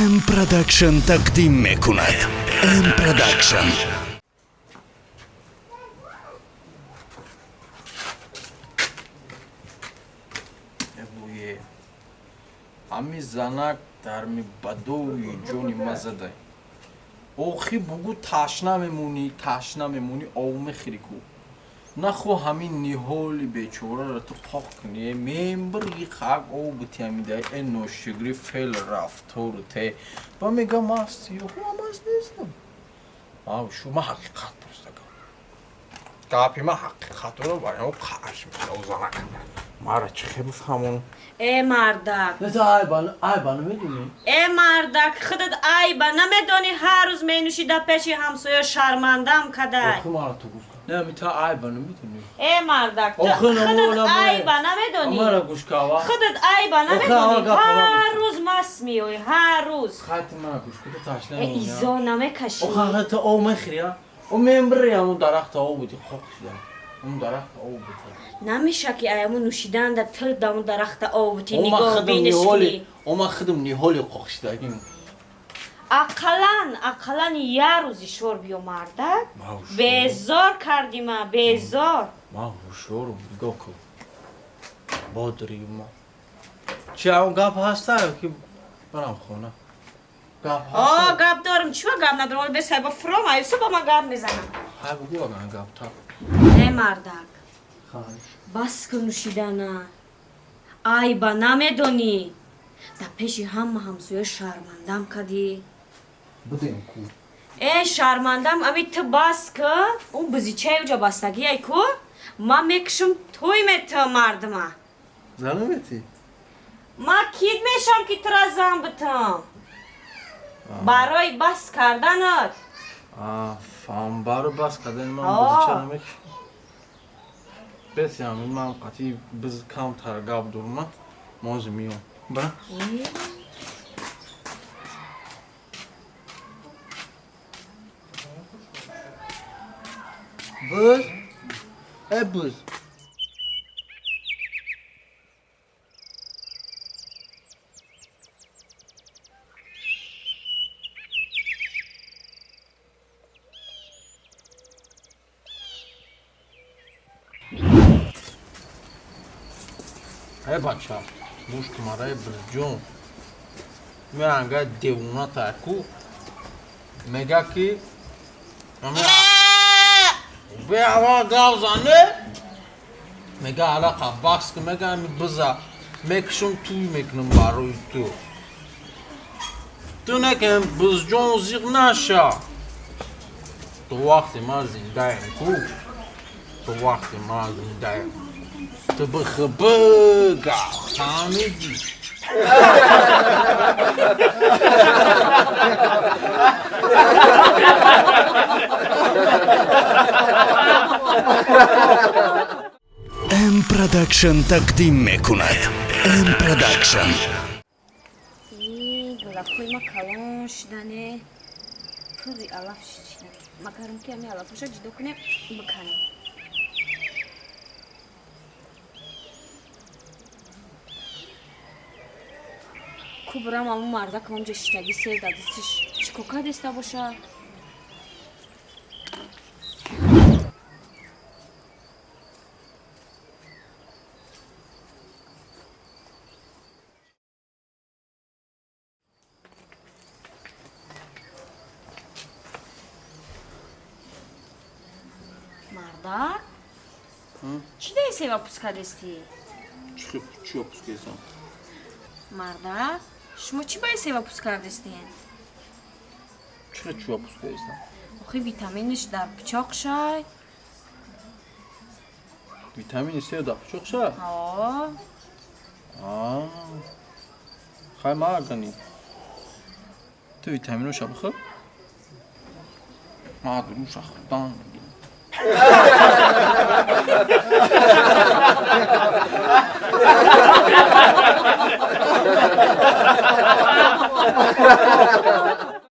ام پروداکشن تقدیم میکند. ام پروداکشن. امی زنک در می بدوی جونی مزده اوخی بگو تشنه میمونی آو میخیری کو نخو همین نیهولی بیچوره را تو پاک کنی میمبری خاک او بتیمیده این نوشگری فیل رفتور ته با میگه ماستی خو ماست نیستم آو شما حقیقت پرستگم گاپی ما حقیقت رو برای او پاش میشه او زنک مارا چه بفهمون ای مردک نه آیبانو میدونی؟ ای مردک خودت عیبه نمیدونی هر روز می نوشی در پیش همسایه شرمندم کدای آخه مارا تو گوش کن نه میتا آیبانو میدونی؟ ای مردک آخه خودت نمونه عیبه نمیدونی مارا گوش کوا خودت عیبه نمیدونی هر روز مست میوی هر روز خیلی مارا گوش کن تشنه ای میمونی ایزا نمیکشی آخه تو او میخری ها او میمبری همون درخت او بودی خوک شده اون درخت او بودی نمیشه که ایمو نوشیدن در تل دامو درخت آبوتی نگاه بینش کنی اوما خدم نیهولی خوک شده اگه اقلا یه روزی شور بیو مردک بیزار کردی ما بیزار ما شورم نگاه کن بادری ما چه اون گپ هسته که برم خونه گپ هسته گپ دارم چیو گپ ندارم ولی بسای با فرام ایسو با ما گپ میزنم های بگو اگه گپ تا ای مردک بس که نوشیدنه عیبه نمیدونی در پیش همسایه شرمندم کدی بدیم کو ای شرمندم امی تو بس که اون بزیچه اوجا بستگی ای کو ما میکشم توی میتو مردمه زنو بیتی؟ ما کید میشم که تو را زن بتم برای بس کردنت فهم برو بس کردن من بزیچه نمیک بس یعنی من قطعی بز کم ترگاب دورم موز میام برا بز ای بز ای بچه گوش کماره برجون میرنگه دیونا تاکو میگه که به هوا گاو زنه میگه علاقه بخش که میگه امی بزا میکشم توی میکنم برای تو نکن بزجون زیغ نشه تو وقتی ما زنده ایم کو تو وقتی ما زنده ایم تو بخبه گاو فهمیدی ام پروداکشن تقدیم میکند. ام پروداکشن. گلاب‌های ما کلان شدنه پوری علف شدن ما کارم که امی علفشو جدا کنیم بکنیم کبرم همون مرده که اونجا شتگی سر دادستش چکوکا دسته باشه مرده چی دیسی و پسکا دستی؟ چی پسکیسم؟ مرده شما چی باید سیوا پوسکر دستین؟ چی پسکیسم؟ آخه ویتامینش در پچاق شای ویتامین سی در پچاق شای؟ خیلی ما اگنی تو ویتامین رو شبخه؟ ما اگنی شخدان